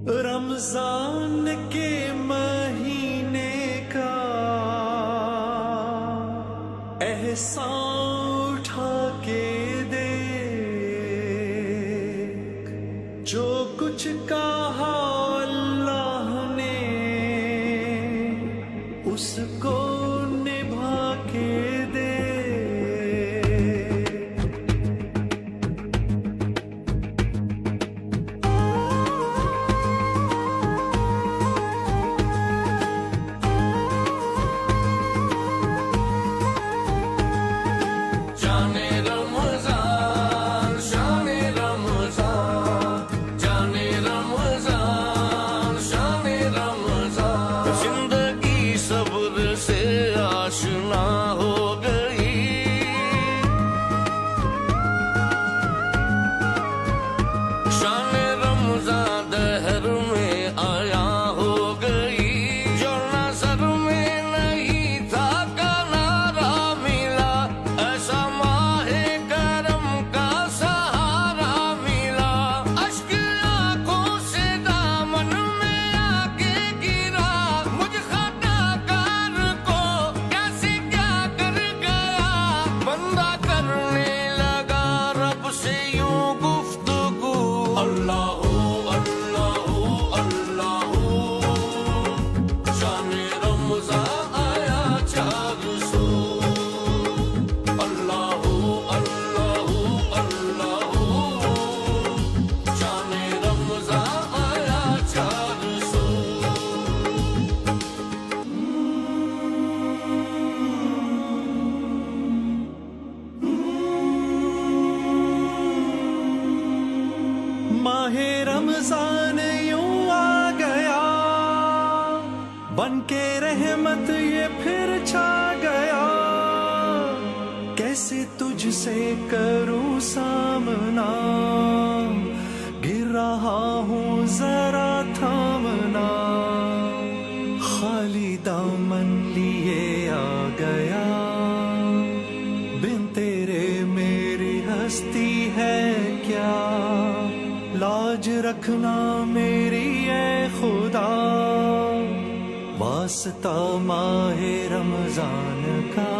रमजान के महीने का एहसान उठा के देख, जो कुछ कहा अल्लाह ने उसको निभा के दे। आशना हो गई, शान रमज़ान दहर में आया हो गई, जो नज़र में नहीं था का नारा मिला, ऐसा माहे करम का सहारा मिला। अश्क आंखों से दामन में आके गिरा, मुझ खताकार को बंदा करने लगा रब से यूं गुफ्तगू। अल्लाह अल्लाह अल्लाह, शान रमज़ान आया 400। अल्लाह अल्लाह अल्लाह, शान रमज़ान आया 400। माहे रमजान यूं आ गया, बन के रहमत ये फिर छा गया। कैसे तुझसे करूं सामना, गिर रहा हूँ जरा थामना। खाली दामन लिए आ गया, बिन तेरे मेरी हस्ती है क्या। लाज रखना मेरी ए खुदा, वास्ता माहे रमजान का।